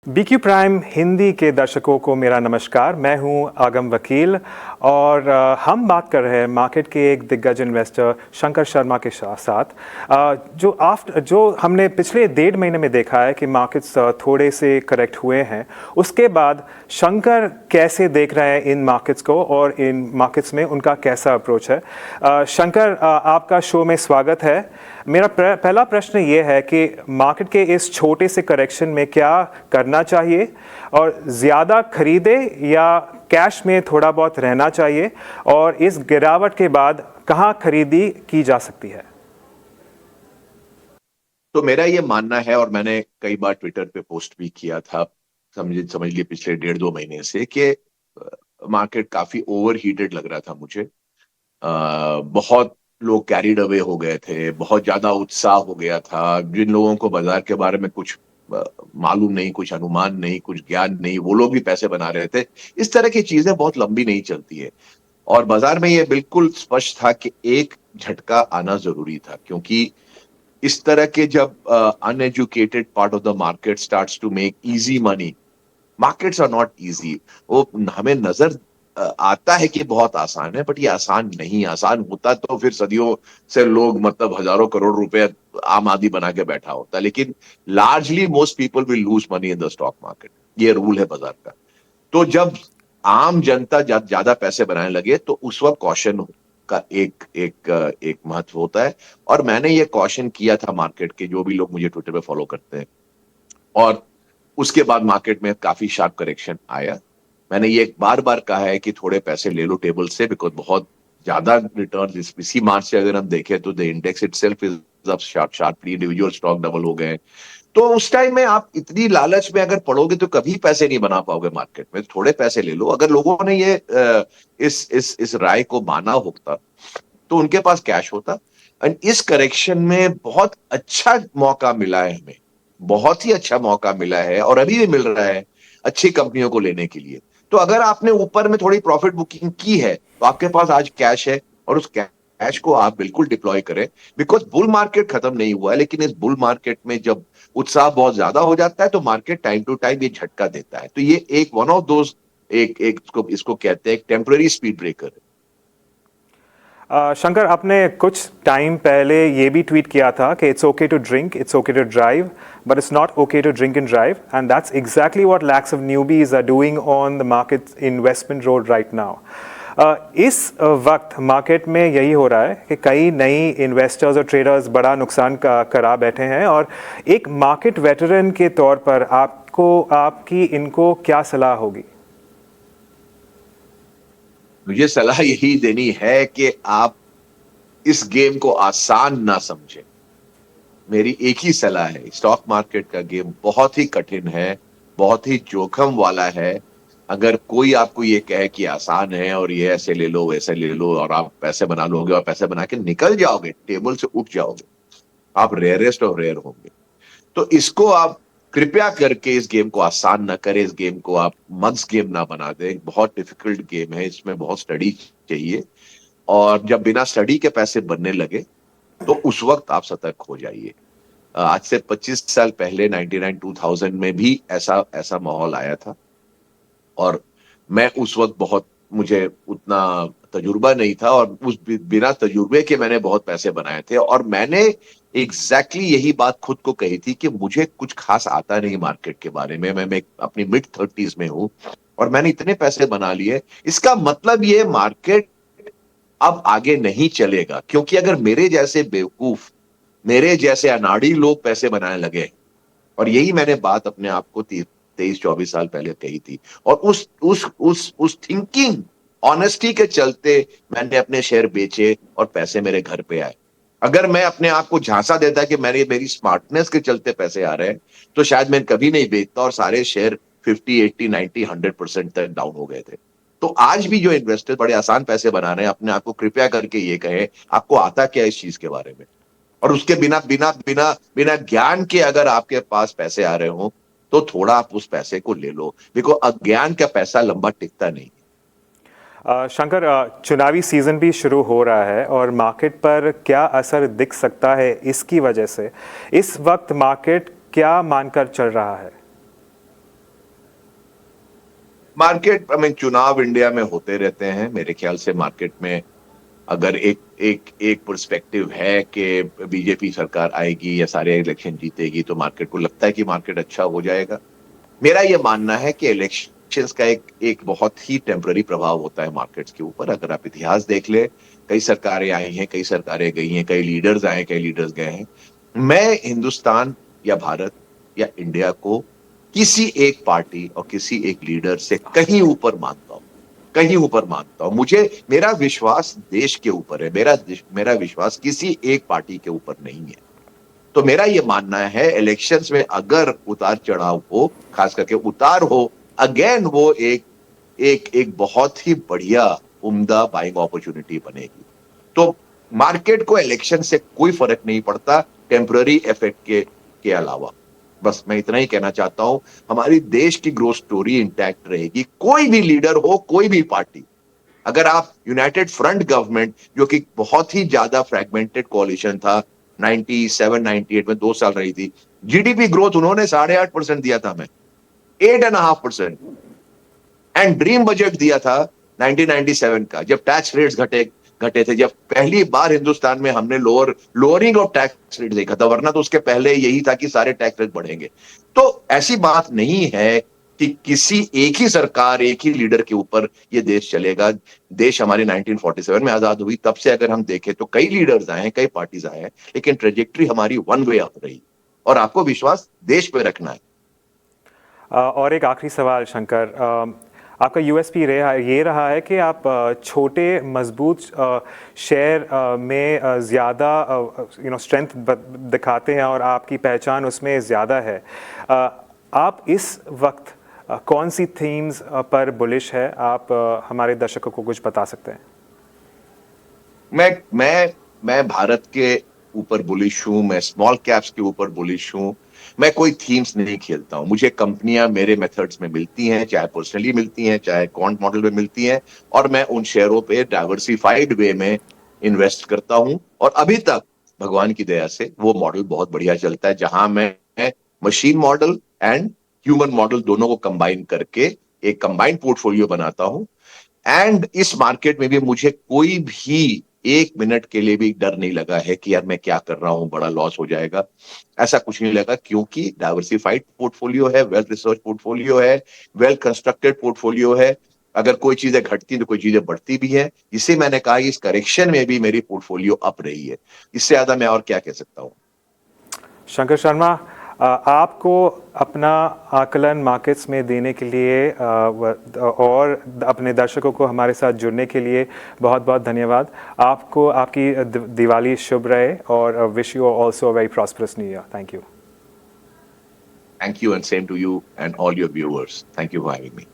BQ prime Hindi के दर्शकों को मेरा नमस्कार। मैं हूं आगम वकील और हम बात कर रहे हैं मार्केट के एक दिग्गज इन्वेस्टर शंकर शर्मा के साथ। जो हमने पिछले 1.5 महीने में देखा है कि मार्केट्स थोड़े से करेक्ट हुए हैं, उसके बाद शंकर कैसे देख रहे हैं इन मार्केट्स को और इन मार्केट्स में उनका कैसा अप्रोच है। शंकर, आपका शो में स्वागत है। मेरा पहला प्रश्न ये है कि मार्केट के इस छोटे से करेक्शन में क्या करना चाहिए और ज़्यादा खरीदे या कैश में थोड़ा बहुत रहना चाहिए, और इस गिरावट के बाद कहाँ खरीदी की जा सकती है? तो मेरा ये मानना है, और मैंने कई बार ट्विटर पे पोस्ट भी किया था, समझ लिए पिछले 1.5-2 महीने से, कि मार्केट काफी ओवर हीटेड लग रहा था मुझे। बहुत लोग कैरिड अवे हो गए थे, बहुत ज्यादा उत्साह हो गया था। जिन लोगों को बाजार के बारे में कुछ मालूम नहीं, कुछ अनुमान नहीं, कुछ ज्ञान नहीं, वो लोग भी पैसे बना रहे थे। इस तरह की चीजें बहुत लंबी नहीं चलती है, और बाजार में ये बिल्कुल स्पष्ट था कि एक झटका आना जरूरी था, क्योंकि इस तरह के जब uneducated part of the market starts to make easy money, markets are not easy. वो हमें नजर आता है कि बहुत आसान है, बट ये आसान नहीं। आसान होता तो फिर सदियों से लोग, मतलब हजारों करोड़ रुपए आम आदमी बना के बैठा होता। लेकिन largely most people will lose money in the stock market, ये रूल है बाजार का। तो जब आम जनता ज्यादा पैसे बनाने लगे, तो उस वक्त कॉशन का एक एक एक महत्व होता है। और मैंने ये कॉशन किया था मार्केट के, जो भी लोग मुझे ट्विटर पे फॉलो करते हैं, और उसके बाद मार्केट में काफी शार्प करेक्शन आया। मैंने ये बार बार कहा है कि थोड़े पैसे ले लो टेबल से, बिकॉज बहुत ज्यादा रिटर्न इसी मार्च से अगर हम देखें तो the index itself is up sharply, individual stock double हो गए। तो उस टाइम में आप इतनी लालच में अगर पड़ोगे तो कभी पैसे नहीं बना पाओगे मार्केट में। थोड़े पैसे ले लो। अगर लोगों ने ये इस राय को माना होता तो उनके पास कैश होता। एंड इस करेक्शन में बहुत अच्छा मौका मिला है हमें, बहुत ही अच्छा मौका मिला है, और अभी भी मिल रहा है अच्छी कंपनियों को लेने के लिए। तो अगर आपने ऊपर में थोड़ी प्रॉफिट बुकिंग की है, तो आपके पास आज कैश है, और उस कैश को आप बिल्कुल डिप्लॉय करें। बिकॉज बुल मार्केट खत्म नहीं हुआ है, लेकिन इस बुल मार्केट में जब उत्साह बहुत ज्यादा हो जाता है तो मार्केट टाइम टू टाइम ये झटका देता है। तो ये एक वन ऑफ दोज, एक एक इसको कहते हैं एक टेम्पररी स्पीड ब्रेकर है। शंकर, आपने कुछ टाइम पहले ये भी ट्वीट किया था कि it's okay to drink, it's okay to drive, but it's not okay to drink and drive, and that's exactly what lakhs of newbies are doing on the market investment road right now. इस वक्त market में यही हो रहा है कि कई नई इन्वेस्टर्स और ट्रेडर्स बड़ा नुकसान करा बैठे हैं, और एक मार्केट वेटरन के तौर पर आपकी इनको क्या सलाह होगी? मुझे सलाह यही देनी है कि आप इस गेम को आसान ना समझें। मेरी एक ही सलाह है, स्टॉक मार्केट का गेम बहुत ही कठिन है, बहुत ही जोखिम वाला है। अगर कोई आपको ये कहे कि आसान है और ये ऐसे ले लो वैसे ले लो और आप पैसे बना लोगे और पैसे बना के निकल जाओगे, टेबल से उठ जाओगे, आप रेयरेस्ट ऑफ रेयर होंगे। तो इसको आप कृपया करके इस गेम को आसान ना करें। इस गेम को आप मंथ्स गेम ना बना दें। बहुत डिफिकल्ट गेम है, इसमें बहुत स्टडी चाहिए, और जब बिना स्टडी के पैसे बनने लगे तो उस वक्त आप सतर्क हो जाइए। आज से 25 साल पहले 99-2000 में भी ऐसा ऐसा माहौल आया था, और मैं उस वक्त मुझे उतना तजुर्बा नहीं था, और उस बिना तजुर्बे के मैंने बहुत पैसे बनाए थे। और मैंने यही बात खुद को कही थी कि मुझे कुछ खास आता नहीं मार्केट के बारे में। मैं अपनी मिड-30s में हूं और मैंने इतने पैसे बना लिए। इसका मतलब ये मार्केट अब आगे नहीं चलेगा, क्योंकि अगर मेरे जैसे बेवकूफ, मेरे जैसे अनाड़ी लोग पैसे बनाने लगे, और यही मैंने बात अपने आप को 23-24 साल पहले कही थी, और उस थिंकिंग ऑनेस्टी के चलते मैंने अपने शेयर बेचे और पैसे मेरे घर पे आए। अगर मैं अपने आप को झांसा देता कि मेरी स्मार्टनेस के चलते पैसे आ रहे हैं, तो शायद मैं कभी नहीं बेचता और सारे शेयर 50, 80, 90, 100% तक डाउन हो गए थे। तो आज भी जो इन्वेस्टर बड़े आसान पैसे बना रहे हैं, अपने आप को कृपया करके ये कहें आपको आता क्या इस चीज के बारे में, और उसके बिना बिना बिना बिना ज्ञान के अगर आपके पास पैसे आ रहे हो तो थोड़ा आप उस पैसे को ले लो। देखो, अज्ञान का पैसा लंबा टिकता नहीं। शंकर, चुनावी सीजन भी शुरू हो रहा है और मार्केट पर क्या असर दिख सकता है इसकी वजह से इस वक्त मार्केट क्या मानकर चल रहा है? मार्केट आई मीन चुनाव इंडिया में होते रहते हैं। मेरे ख्याल से मार्केट में अगर एक पर्सपेक्टिव है कि बीजेपी सरकार आएगी या सारे इलेक्शन जीतेगी तो मार्केट को लगता है कि मार्केट अच्छा हो जाएगा। मेरा ये मानना है कि इलेक्शंस का एक बहुत ही टेम्पररी प्रभाव होता है मार्केट्स के ऊपर। अगर आप इतिहास देख ले, कई सरकारें आई हैं, कई सरकारें गई हैं, कई लीडर्स आए, कई लीडर्स गए हैं। मैं हिंदुस्तान या भारत या इंडिया को किसी एक पार्टी और किसी एक लीडर से कहीं ऊपर मानता हूं, कहीं ऊपर मानता हूं। मुझे मेरा विश्वास देश के ऊपर है, मेरा विश्वास किसी एक पार्टी के ऊपर नहीं है। तो मेरा ये मानना है इलेक्शंस में अगर उतार चढ़ाव हो, खास करके उतार हो, अगेन वो एक बहुत ही बढ़िया उम्दा बाइंग अपॉर्चुनिटी बनेगी। तो मार्केट को इलेक्शन से कोई फर्क नहीं पड़ता टेम्पररी इफेक्ट के अलावा। बस मैं इतना ही कहना चाहता हूं, हमारी देश की ग्रोथ स्टोरी इंटैक्ट रहेगी। कोई भी लीडर हो, कोई भी पार्टी, अगर आप यूनाइटेड फ्रंट गवर्नमेंट जो कि बहुत ही ज्यादा फ्रैगमेंटेड कोalition था, 97 98 में 2 साल रही थी, जीडीपी ग्रोथ उन्होंने 8.5% दिया था, हमें 8.5%। एंड ड्रीम बजट दिया था 1997 का, जब टैक्स रेट्स घटे थे, जब पहली बार हिंदुस्तान में हमने लोअरिंग ऑफ टैक्स रेट देखा था, वरना तो उसके पहले यही था कि सारे टैक्स रेट बढ़ेंगे। तो ऐसी बात नहीं है कि किसी एक ही सरकार, एक ही लीडर के ऊपर ये देश चलेगा। देश हमारी 1947 में आजाद हुई, तब से अगर हम देखें तो कई लीडर्स आए हैं, कई पार्टीज आए हैं, लेकिन ट्रेजेक्ट्री हमारी वन वे अप रही। और आपको विश्वास देश पे रखना है। और एक आखिरी सवाल शंकर, आपका यूएसपी ये रहा है कि आप छोटे मजबूत शेयर में ज़्यादा स्ट्रेंथ दिखाते हैं और आपकी पहचान उसमें ज़्यादा है। आप इस वक्त कौन सी थीम्स पर बुलिश है? आप हमारे दर्शकों को कुछ बता सकते हैं? मैं भारत के ऊपर बुलिश हूं, मैं स्मॉल कैप्स के ऊपर बुलिश हूं। मैं कोई थीम्स नहीं खेलता हूं। मुझे कंपनियां मेरे मेथड्स में मिलती हैं, चाहे पर्सनली मिलती हैं, चाहे क्वांट मॉडल में मिलती हैं, और मैं उन शेयरों पे डाइवर्सिफाइड वे में इन्वेस्ट करता हूं। और अभी तक भगवान की दया से वो मॉडल बहुत बढ़िया चलता है, जहां मैं machine model and human model दोनों को कंबाइन करके एक कंबाइंड पोर्टफोलियो बनाता हूं। एंड इस मार्केट में भी मुझे कोई भी 1 मिनट के लिए भी डर नहीं लगा है कि यार मैं क्या कर रहा हूं, बड़ा लॉस हो जाएगा। ऐसा कुछ नहीं लगा, क्योंकि डाइवर्सिफाइड पोर्टफोलियो है, वेल रिसर्च पोर्टफोलियो है, वेल कंस्ट्रक्टेड पोर्टफोलियो है। अगर कोई चीजें घटती तो कोई चीजें बढ़ती भी है। इसे मैंने कहा, इस करेक्शन में भी मेरी पोर्टफोलियो अप रही है। इससे ज्यादा मैं और क्या कह सकता हूं। शंकर शर्मा, आपको अपना आकलन मार्केट्स में देने के लिए और अपने दर्शकों को हमारे साथ जुड़ने के लिए बहुत बहुत धन्यवाद। आपको आपकी दिवाली शुभ रहे और wish you also very prosperous new year. Thank you. Thank you, and same to you and all your viewers. Thank you for having me.